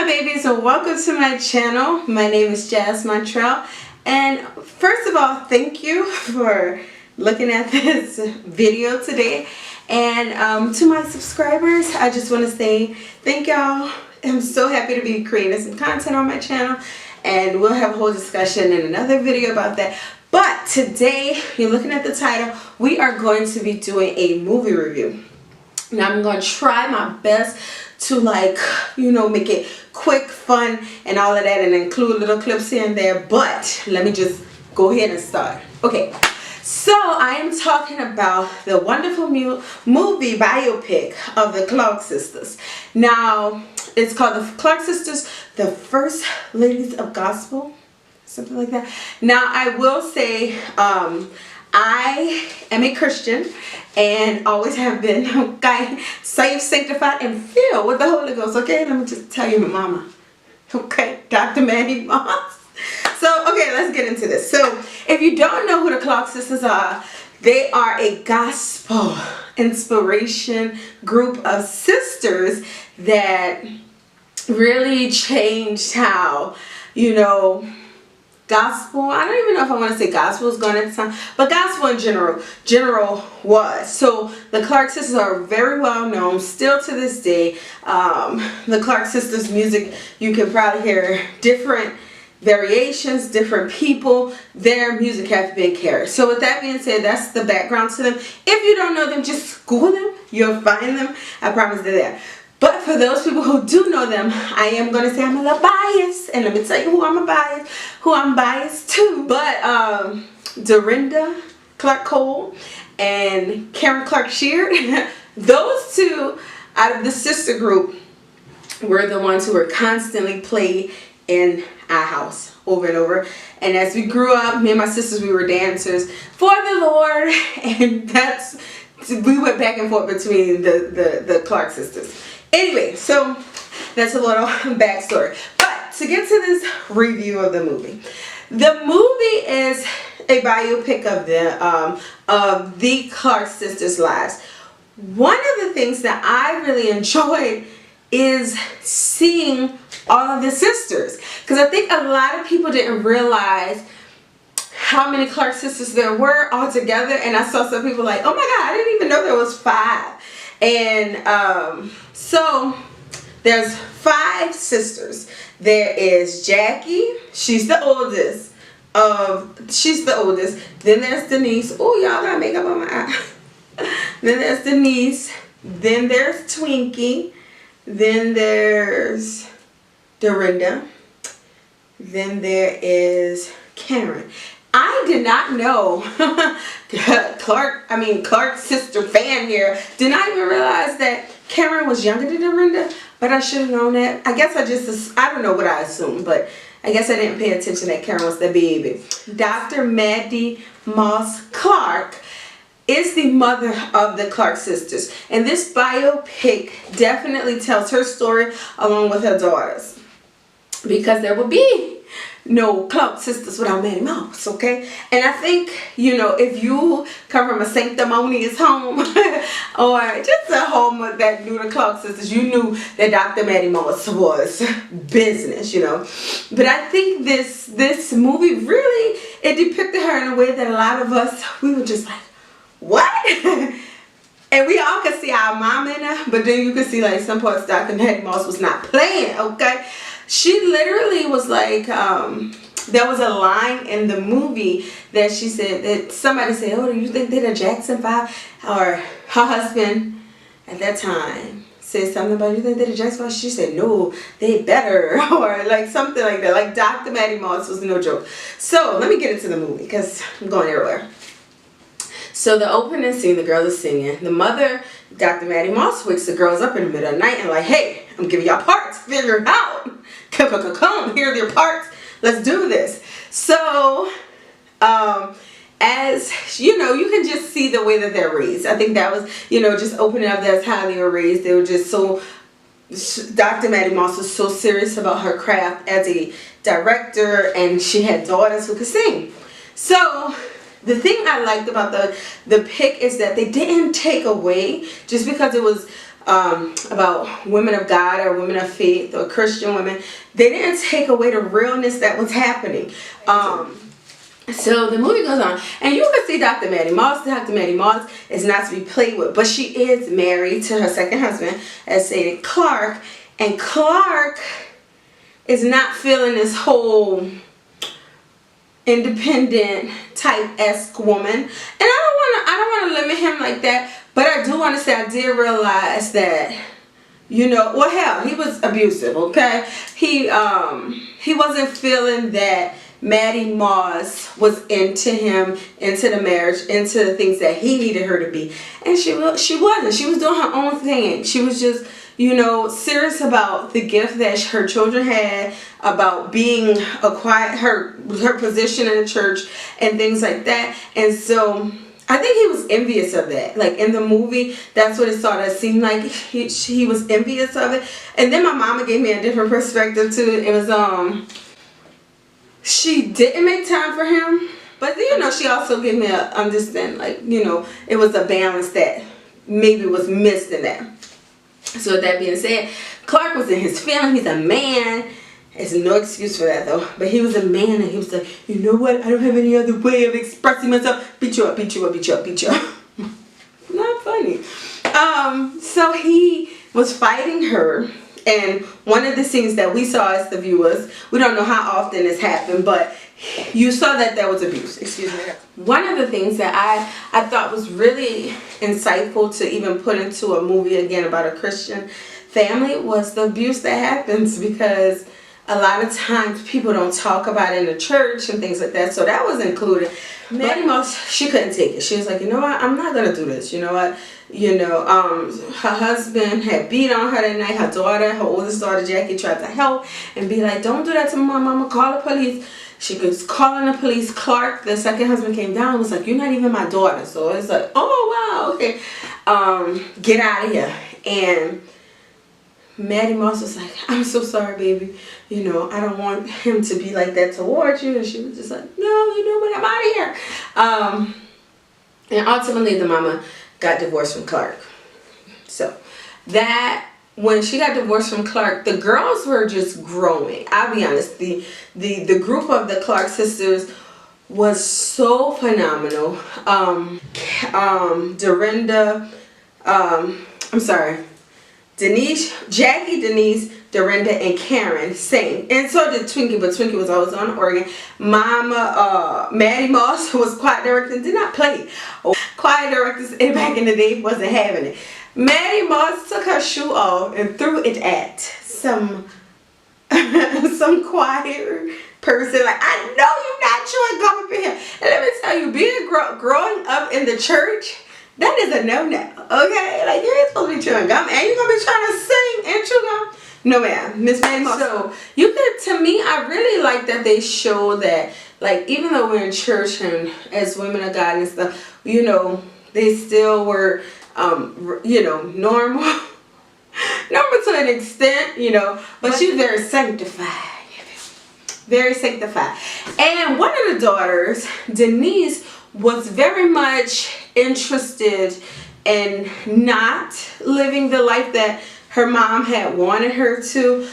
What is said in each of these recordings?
my babies, and welcome to my channel. My name is Jazz Montreal, and first of all, thank you for looking at this video today. And to my subscribers, I just want to say thank y'all. I'm so happy to be creating some content on my channel, and we'll have a whole discussion in another video about that. But today, you're looking at the title, we are going to be doing a movie review. Now I'm going to try my best to make it quick, fun, and all of that, and include little clips here and there. But let me just go ahead and start. Okay, so I am talking about the wonderful movie biopic of the Clark sisters. Now, it's called The Clark Sisters, the First Ladies of Gospel, something like that. Now, I will say, I am a Christian and always have been, okay, saved, sanctified, and filled with the Holy Ghost, okay? Let me just tell you my mama, okay? Dr. Mattie Moss. So, okay, let's get into this. So, if you don't know who the Clark sisters are, they are a gospel inspiration group of sisters that really changed how, gospel, I don't even know if I want to say gospel is going at the time, but gospel in general was. So the Clark sisters are very well known still to this day. The Clark sisters music, you can probably hear different variations, different people, their music has been carried. So with that being said, that's the background to them. If you don't know them, just Google them, you'll find them. I promise they're there. But for those people who do know them, I am going to say I'm a little biased. And let me tell you who I'm biased to. But Dorinda Clark Cole and Karen Clark Sheard, those two out of the sister group were the ones who were constantly played in our house over and over. And as we grew up, me and my sisters, we were dancers for the Lord. And we went back and forth between the Clark sisters. Anyway, so that's a little backstory. But to get to this review of the movie is a biopic of the Clark sisters' lives. One of the things that I really enjoyed is seeing all of the sisters, because I think a lot of people didn't realize how many Clark sisters there were all together. And I saw some people like, oh my God, I didn't even know there was 5. And so there's 5 sisters. There is Jacky, she's the oldest. Then there's Denise. Oh, y'all got makeup on my eye. Then there's Denise. Then there's Twinkie. Then there's Dorinda. Then there is Karen. I did not know, Clark sister fan here, did not even realize that Karen was younger than Dorinda, but I should have known that. I guess I don't know what I assumed, but I guess I didn't pay attention that Karen was the baby. Dr.Mattie Moss Clark is the mother of the Clark sisters, and this biopic definitely tells her story along with her daughters, because there will be no Clark sisters without Mattie Moss, okay? And I think, if you come from a sanctimonious home or just a home that knew the Clark sisters, you knew that Dr. Mattie Moss was business, But I think this movie really, it depicted her in a way that a lot of us, we were just like, what? And we all could see our mom in her, but then you could see like some parts Dr. Mattie Moss was not playing, okay? She literally was like, there was a line in the movie that she said, that somebody said, oh, do you think they're the Jackson 5? Or her husband at that time said something about, you think they're the Jackson 5? She said, no, they better, or like something like that. Like Dr. Mattie Moss was no joke. So let me get into the movie because I'm going everywhere. So the opening scene, the girl is singing. The mother, Dr. Mattie Moss, wakes the girls up in the middle of the night and like, hey, I'm giving y'all parts. Figure it out. Come, here are your parts. Let's do this. So, as you can just see the way that they're raised. I think that was, just opening up, that's how they were raised. They were just so, Dr. Mattie Moss was so serious about her craft as a director, and she had daughters who could sing. So, the thing I liked about the pick is that they didn't take away, just because it was about women of God or women of faith or Christian women, they didn't take away the realness that was happening. So the movie goes on, and you can see Dr. Mattie Moss. Dr. Mattie Moss is not to be played with, but she is married to her second husband, as stated, Clark. And Clark is not feeling this whole independent type-esque woman. And I don't want to limit him like that, but I do want to say I did realize that, you know, well, hell, he was abusive, okay? He wasn't feeling that Mattie Moss was into him, into the marriage, into the things that he needed her to be. And she wasn't. She was doing her own thing. She was just, you know, serious about the gift that her children had, about being her position in the church and things like that. And so I think he was envious of that. Like in the movie, that's what it started to seem like. He was envious of it. And then my mama gave me a different perspective too. It was she didn't make time for him, but you know, she also gave me a understand, like, you know, it was a balance that maybe was missed in that. So with that being said, Clark was in his feelings. He's a man. There's no excuse for that though. But he was a man, and he was like, you know what? I don't have any other way of expressing myself. Beat you up, beat you up, beat you up, beat you up. Not funny. So he was fighting her. And one of the scenes that we saw as the viewers, we don't know how often this happened, but you saw that there was abuse. Excuse me. One of the things that I thought was really insightful to even put into a movie again about a Christian family was the abuse that happens, because a lot of times people don't talk about it in the church and things like that. So that was included. Mattie Moss, she couldn't take it. She was like, you know what? I'm not going to do this. You know what? You know, her husband had beat on her that night. Her daughter, her oldest daughter, Jacky, tried to help and be like, don't do that to my mama. Call the police. She was calling the police. Clark, the second husband, came down and was like, you're not even my daughter. So it's like, oh, wow, okay. Get out of here. And Mattie Moss was like, I'm so sorry, baby. You know, I don't want him to be like that towards you. And she was just like, no, you know what, I'm out of here. And ultimately, the mama got divorced from Clark. So that, when she got divorced from Clark, the girls were just growing. I'll be honest, the group of the Clark sisters was so phenomenal. Dorinda, I'm sorry, Denise, Jacky, Denise, Dorinda, and Karen sang. And so did Twinkie, but Twinkie was always on the organ. Mama, Mattie Moss was choir director and did not play. Choir directors back in the day wasn't having it. Mattie Moss took her shoe off and threw it at some choir person. Like, I know you're not chewing gum up in here. And let me tell you, being growing up in the church, that is a no-no, okay? Like, you ain't supposed to be chewing gum, and you're gonna be trying to sing and chew gum? No, ma'am. Miss Mattie Moss. So, you could, to me, I really like that they show that, like, even though we're in church and as women of God and stuff, you know, they still were, you know, normal to an extent, you know, but she's very sanctified. Very sanctified. And one of the daughters, Denise, was very much interested in not living the life that her mom had wanted her to,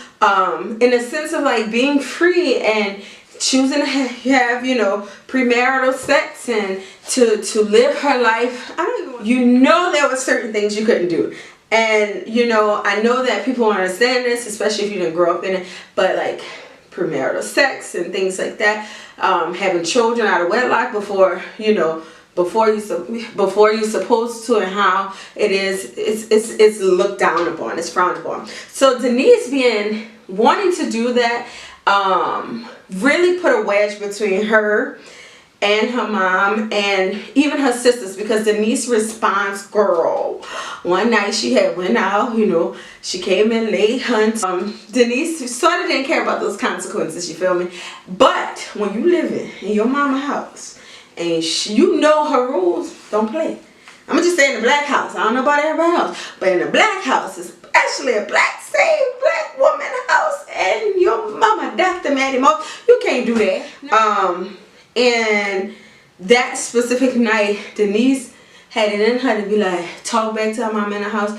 in a sense of like being free and choosing to have, you know, premarital sex and to live her life. I don't even want, you know, there were certain things you couldn't do. And, you know, I know that people understand this, especially if you didn't grow up in it, but like premarital sex and things like that, having children out of wedlock before, you know, before you're supposed to, and how it is, it's looked down upon, it's frowned upon. So Denise wanting to do that, really put a wedge between her and her mom and even her sisters, because Denise responds, girl, one night she had went out, you know, she came in late, hunt. Denise sort of didn't care about those consequences, you feel me? But when you live in your mama's house and you know her rules, don't play. I'm gonna just say in the black house, I don't know about everybody else, but in the black house, especially a saved black woman house, and your mama, Dr. Mattie Moss, you can't do that. And that specific night, Denise had it in her to be like, talk back to her mom in the house.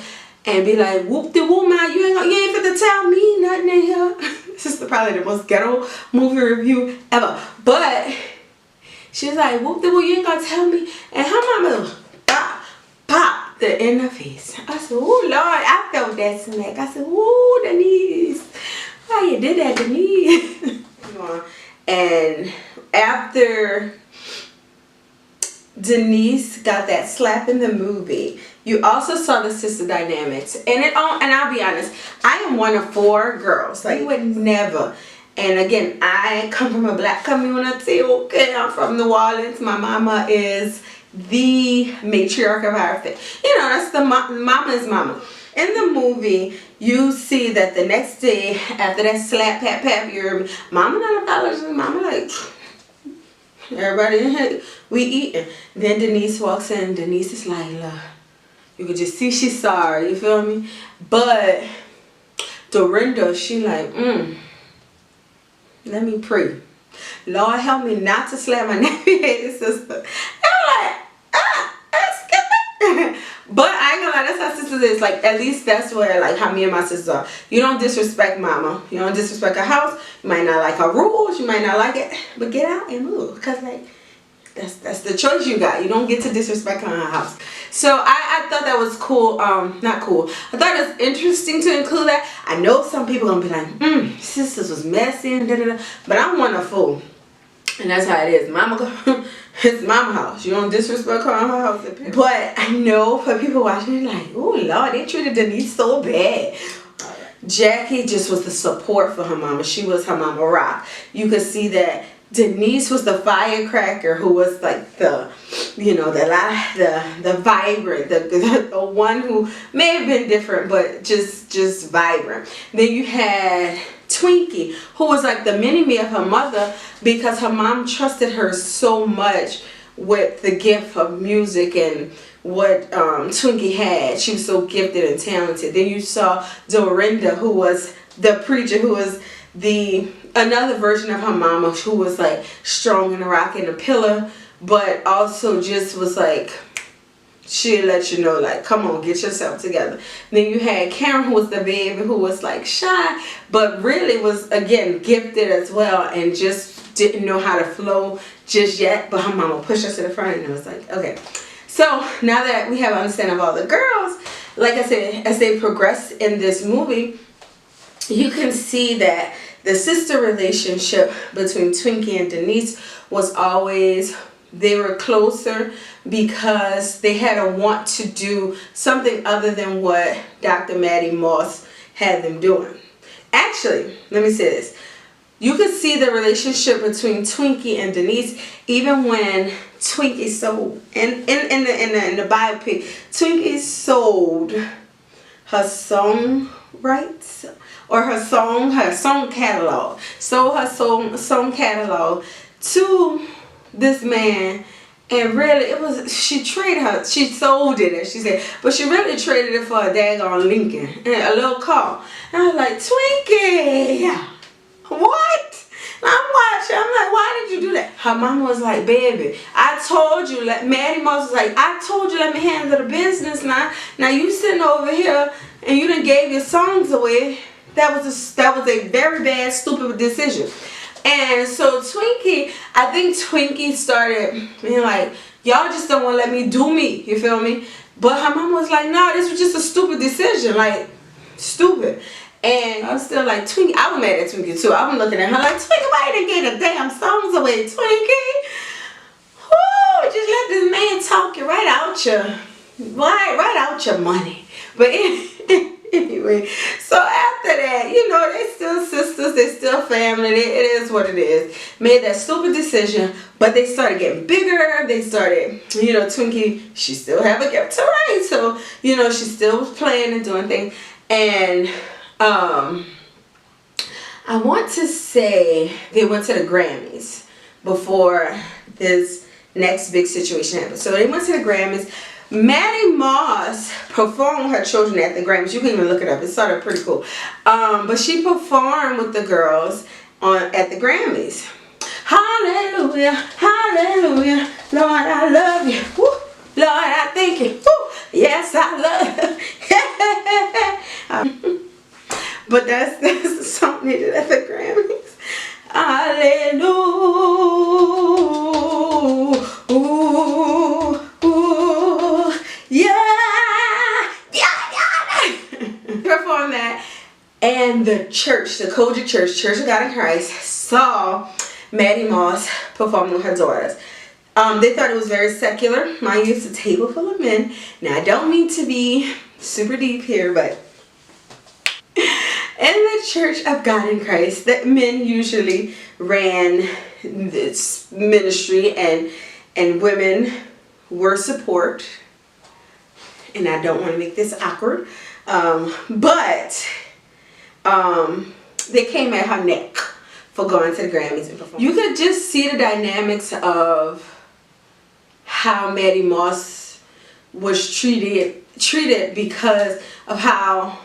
and be like, whoop de whoop, man, you ain't fit to tell me nothing in here. This is probably the most ghetto movie review ever. But she was like, whoop de whoop, you ain't gonna tell me. And her mama popped in the face. I said, oh Lord, I felt that smack. I said, oh Denise, why you did that, Denise? And after Denise got that slap in the movie, you also saw the sister dynamics. And I'll be honest, I am one of 4 girls. Like, you would never. And again, I come from a black community. Okay, I'm from New Orleans. My mama is the matriarch of our family. You know, that's the mama is mama. In the movie, you see that the next day after that slap, pat, your mama not apologizing. Mama like, everybody in here, we eating. Then Denise walks in. Denise is like, look, you could just see she's sorry, you feel me? But Dorinda, she like, let me pray. Lord, help me not to slap my nephew sister. And I'm like, that's good. But I ain't gonna lie, that's how sisters is. Like, at least that's where, like, how me and my sisters are. You don't disrespect mama. You don't disrespect her house. You might not like her rules. You might not like it. But get out and move. Because, like, that's the choice you got. You don't get to disrespect her in her house. So I thought that was cool. Not cool. I thought it was interesting to include that. I know some people gonna be like, sisters was messy and da-da-da. But I'm one of 4. And that's how it is. Mama, it's mama house. You don't disrespect her in her house. But I know for people watching, like, oh Lord, they treated Denise so bad. Jacky just was the support for her mama. She was her mama rock. You could see that Denise was the firecracker who was like the, you know, the vibrant, the one who may have been different, but just vibrant. Then you had Twinkie, who was like the mini-me of her mother, because her mom trusted her so much with the gift of music and what Twinkie had. She was so gifted and talented. Then you saw Dorinda, who was the preacher, who was another version of her mama, who was like strong and a rock and a pillar, but also just was like, she'll let you know, like, come on, get yourself together. Then you had Karen, who was the baby, who was like shy, but really was, again, gifted as well, and just didn't know how to flow just yet. But her mama pushed her to the front, and it was like, okay. So now that we have an understanding of all the girls, like I said, as they progress in this movie, you can see that the sister relationship between Twinkie and Denise was always, they were closer because they had a want to do something other than what Dr. Mattie Moss had them doing. Actually, let me say this. You could see the relationship between Twinkie and Denise even when Twinkie sold, in the biopic, Twinkie sold her song rights, or her song catalog. Sold her song catalog to this man, and really it was, she sold it, as she said, but she really traded it for a daggone Lincoln and a little car. And I was like, Twinkie, what? And I'm watching, I'm like, why did you do that? Her mama was like, baby, I told you, Mattie Moss was like, I told you, let me handle the business now. Now you sitting over here and you done gave your songs away. That was a very bad, stupid decision. And so Twinkie, I think Twinkie started being like, y'all just don't want to let me do me, you feel me? But her mama was like, no, this was just a stupid decision, like, stupid. And I was still like, Twinkie, I was mad at Twinkie too. I was looking at her like, Twinkie, why you didn't get the damn songs away, Twinkie? Whoo, just let this man talk you right out your money. But anyway, so after that, you know, they still sisters, they still family, it is what it is. Made that stupid decision, but they started getting bigger. They started, you know, Twinkie, she still have a gift to write, so, you know, she still was playing and doing things. And I want to say they went to the Grammys before this next big situation happened. So they went to the Grammys. Mattie Moss performed with her children at the Grammys. You can even look it up. It's sort of pretty cool. But she performed with the girls at the Grammys. Hallelujah, hallelujah, Lord, I love you. Woo. Lord, I thank you. Woo. Yes, I love you. But that's the song they did at the Grammys. Hallelujah. Yeah. Perform that. And the church, the Kojic Church, Church of God in Christ, saw Mattie Moss performing with her daughters. They thought it was very secular. Mind you, it's a table full of men. Now, I don't mean to be super deep here, but in the Church of God in Christ, that men usually ran this ministry, and women were support. And I don't want to make this awkward, but they came at her neck for going to the Grammys and performing. You could just see the dynamics of how Mattie Moss was treated because of how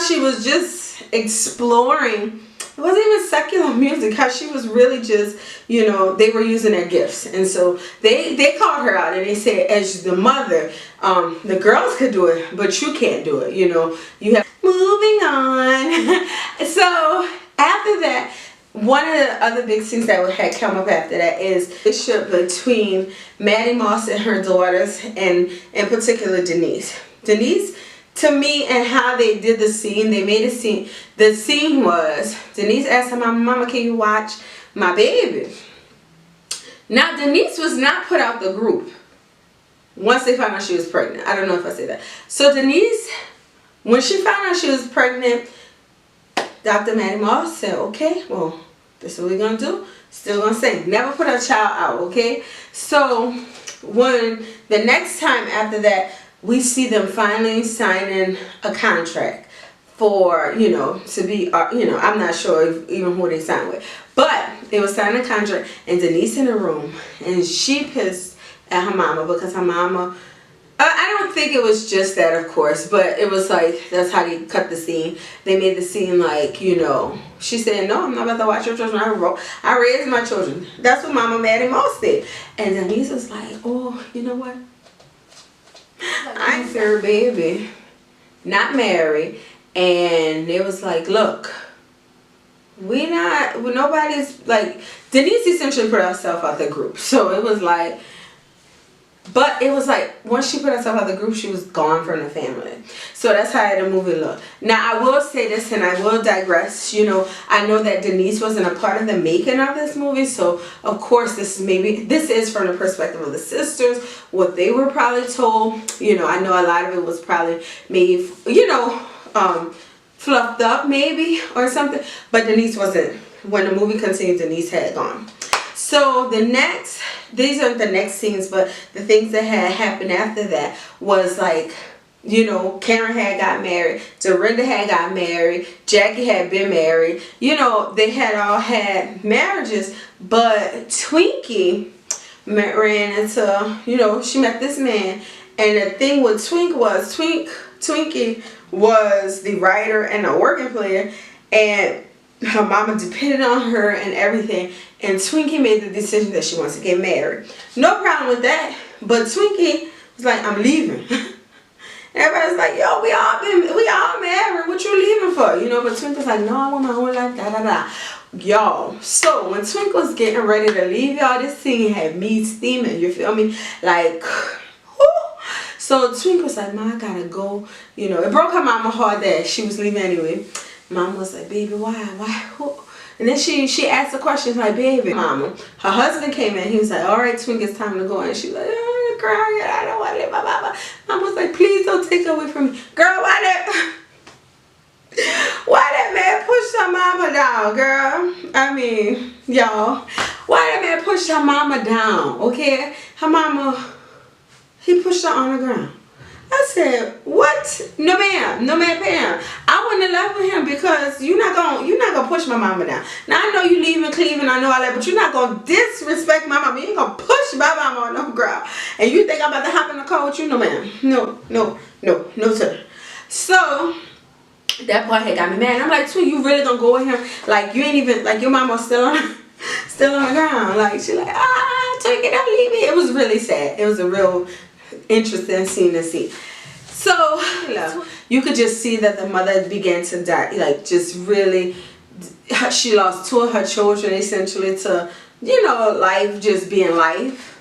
she was just exploring. It wasn't even secular music. How she was really just, you know, they were using their gifts, and so they called her out and they said, as the mother, the girls could do it, but you can't do it. You know, you have moving on. So after that, one of the other big things that had come up after that is the relationship between Mattie Moss and her daughters, and in particular Denise. Denise, to me, and how they did the scene, they made a scene. The scene was Denise asked her mama, can you watch my baby? Now, Denise was not put out the group once they found out she was pregnant. I don't know if I said that. So Denise, when she found out she was pregnant, Dr.Mattie Moss said, okay, well, this is what we're going to do. Still going to sing. Never put her child out, okay? So when the next time after that, we see them finally signing a contract for, you know, to be, you know, I'm not sure even who they signed with. But they were signing a contract, and Denise in the room, and she pissed at her mama because her mama, I don't think it was just that, of course, but it was like, that's how they cut the scene. They made the scene like, you know, she said, no, I'm not about to watch your children. I raised my children. That's what Mama Mattie Moss did. And Denise was like, oh, you know what? I'm her baby, not married. And it was like, look, nobody's like, Denise essentially put herself out the group. So it was like, but it was like, once she put herself out the group, she was gone from the family. So that's how the movie looked. Now, I will say this, and I will digress. You know, I know that Denise wasn't a part of the making of this movie. So, of course, this is from the perspective of the sisters. What they were probably told. You know, I know a lot of it was probably made, you know, fluffed up maybe or something. But Denise wasn't. When the movie continued, Denise had gone. So these aren't the next scenes, but the things that had happened after that was like, you know, Karen had got married, Dorinda had got married, Jacky had been married. You know, they had all had marriages, but Twinkie ran into, you know, she met this man, and the thing with Twinkie was the writer and the organ player, and her mama depended on her and everything, and Twinkie made the decision that she wants to get married. No problem with that, but Twinkie was like, I'm leaving. Everybody's like, yo, we all married, what you leaving for? You know, but Twinkie's like, no, I want my own life, da da da. Y'all, so when Twinkle was getting ready to leave, y'all, this scene had me steaming, you feel me? Like, whoo. So Twinkle's like, Ma, I gotta go. You know, it broke her mama heart that she was leaving anyway. Mama was like, baby, why? Who? And then she asked the question, like, baby, mama. Her husband came in. He was like, all right, Twink, it's time to go. And she was like, oh, girl, I don't want to live. Blah, blah, blah. Mama was like, please don't take her away from me. Girl, why that man pushed her mama down, girl? I mean, y'all. Why that man pushed her mama down, okay? Her mama, he pushed her on the ground. I said, what? No ma'am, Pam. I wouldn't have left with him because you're not gonna push my mama down. Now I know you leaving Cleveland, I know all that, but you're not gonna disrespect my mama. You ain't gonna push my mama on no ground. And you think I'm about to hop in the car with you? No ma'am. No sir. So that part had got me mad. I'm like, Twin, you really gonna go with him? Like you ain't even, like your mama's still on the ground. Like she like, Twinkie, don't leave me. It was really sad. It was a real interesting scene to see. So you could just see that the mother began to die, like just really, she lost two of her children essentially to, you know, life just being life.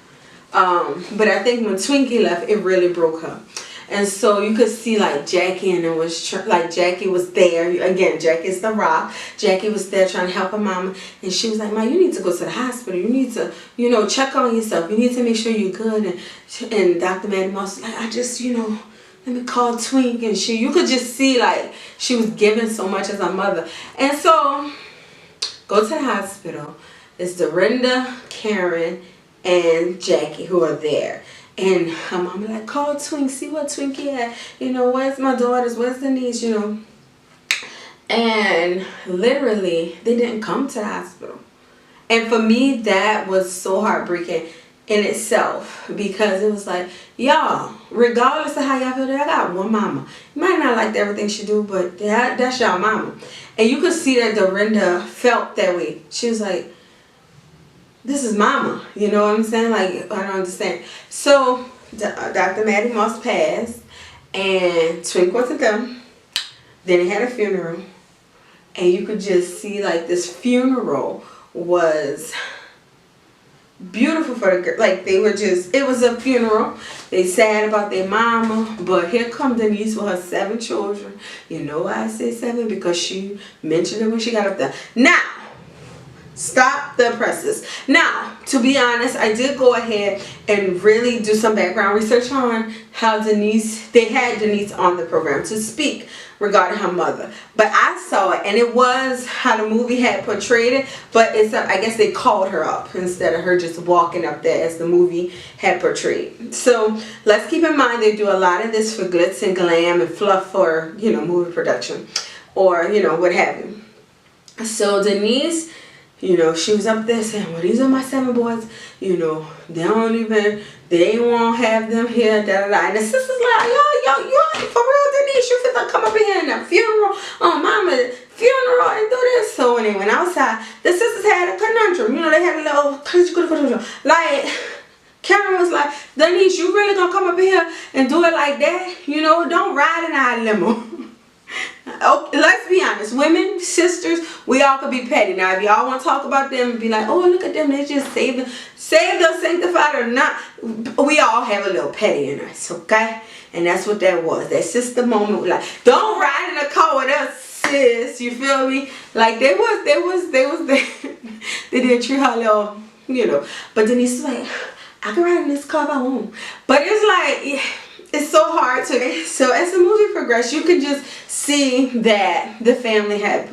But I think when Twinkie left, it really broke her. And so you could see like Jacky, and it was like Jacky was there. Again, Jacky's the rock. Jacky was there trying to help her mama. And she was like, "Ma, you need to go to the hospital. You need to, you know, check on yourself. You need to make sure you're good." And Dr. Mattie Moss was like, "I just, you know, let me call Twink." And you could just see like she was giving so much as a mother. And so go to the hospital. It's Dorinda, Karen, and Jacky who are there. And her mama like, "Call Twink, see what Twinkie at. You know, where's my daughters? Where's Denise? You know." And literally, they didn't come to the hospital. And for me, that was so heartbreaking in itself, because it was like, y'all, regardless of how y'all feel, I got one mama. You might not like everything she do, but that's y'all mama. And you could see that Dorinda felt that way. She was like, this is mama, you know what I'm saying? Like, I don't understand. So Dr. Mattie Moss passed, and Twink wasn't them. Then they had a funeral, and you could just see like this funeral was beautiful for the girl. Like, they were just, it was a funeral. They sad about their mama, but here come Denise with her 7 children. You know why I say 7? Because she mentioned it when she got up there. Now, stop the presses. Now, to be honest, I did go ahead and really do some background research on how they had Denise on the program to speak regarding her mother. But I saw it, and it was how the movie had portrayed it, but I guess they called her up instead of her just walking up there as the movie had portrayed. So let's keep in mind they do a lot of this for glitz and glam and fluff for, you know, movie production or, you know, what have you. So Denise, you know, she was up there saying, "Well, these are my 7 boys. You know, they won't have them here, da da da." And the sister's like, yo, for real, Denise, you finna come up in here in a funeral, mama's funeral, and do this. So when they went outside, the sisters had a conundrum. You know, they had a little, like, Karen was like, "Denise, you really gonna come up in here and do it like that? You know, don't ride in our limo." Okay, let's be honest, women, sisters, we all could be petty. Now, if y'all want to talk about them and be like, "Oh, look at them, they just saved us, sanctified or not," we all have a little petty in us, okay? And that's what that was. That's just the moment. Like, don't ride in a car with us, sis. You feel me? Like, they didn't treat her little, you know. But Denise was like, "I can ride in this car if I want." But it's like, yeah, it's so hard to. So as the movie progressed, you could just see that the family had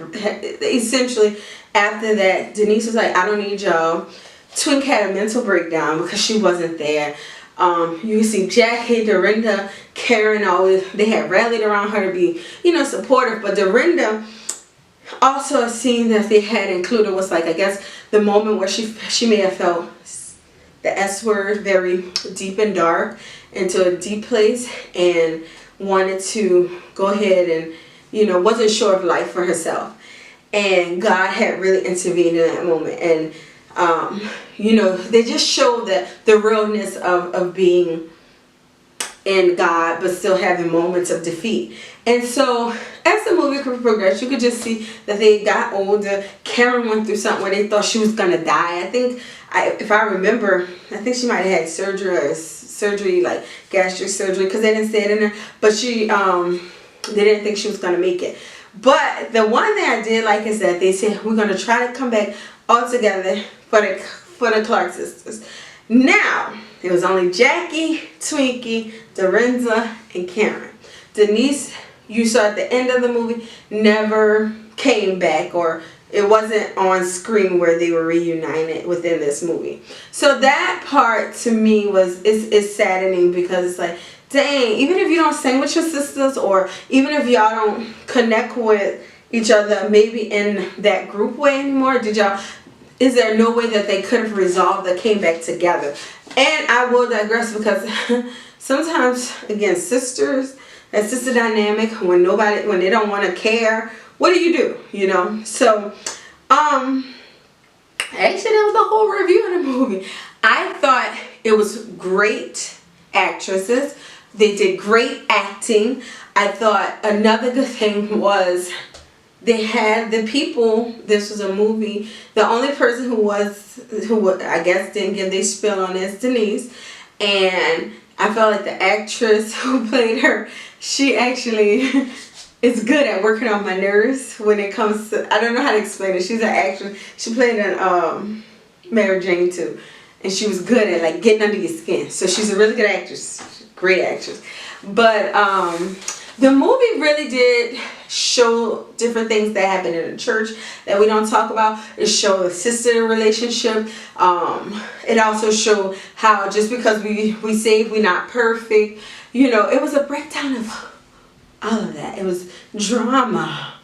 essentially, after that, Denise was like, "I don't need y'all." Twink had a mental breakdown because she wasn't there. You see Jacky, Dorinda, Karen, they had rallied around her to be, you know, supportive. But Dorinda, also a scene that they had included was like, I guess, the moment where she may have felt the S word very deep and dark into a deep place and wanted to go ahead and, you know, wasn't sure of life for herself. And God had really intervened in that moment. And, you know, they just showed that the realness of being in God, but still having moments of defeat. And so as the movie progressed, you could just see that they got older. Karen went through something where they thought she was going to die. I think, if I remember, I think she might have had surgery, like gastric surgery, because they didn't say it in there. But they didn't think she was going to make it. But the one thing I did like is that they said, "We're going to try to come back all together for the Clark sisters." Now, it was only Jacky, Twinkie, Dorinda, and Karen. Denise, you saw at the end of the movie, never came back, or it wasn't on screen where they were reunited within this movie. So that part to me is saddening, because it's like, dang, even if you don't sing with your sisters, or even if y'all don't connect with each other maybe in that group way anymore, is there no way that they could have resolved that came back together? And I will digress, because sometimes, again, sisters, that sister dynamic, when they don't want to care, what do? You know? So, actually, that was the whole review of the movie. I thought it was great actresses. They did great acting. I thought another good thing was they had the people. This was a movie. The only person who I guess didn't give their spill on this, Denise, and I felt like the actress who played her, she actually is good at working on my nerves when it comes to, I don't know how to explain it. She's an actress. She played in Mary Jane too, and she was good at like getting under your skin. So she's a really good actress, great actress. But the movie really did show different things that happen in the church that we don't talk about. It showed a sister relationship. It also showed how just because we saved, we're not perfect. You know, it was a breakdown of all of that. It was drama,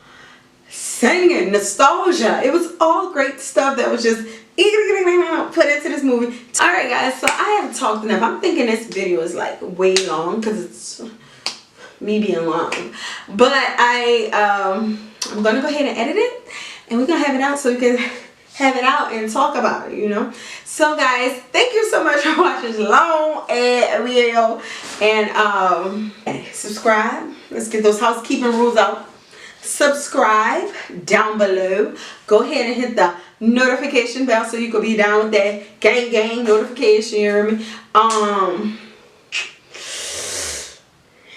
singing, nostalgia. It was all great stuff that was just put into this movie. Alright guys, so I have talked enough. I'm thinking this video is like way long because it's me being long. But I'm going to go ahead and edit it. And we're going to have it out so we can have it out and talk about it, you know. So guys, thank you so much for watching this long video. And subscribe. Let's get those housekeeping rules out. Subscribe down below. Go ahead and hit the notification bell so you can be down with that gang notification, you hear me?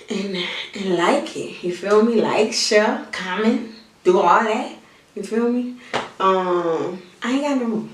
And like it, you feel me? Like, share, comment, do all that, you feel me? I ain't got no more.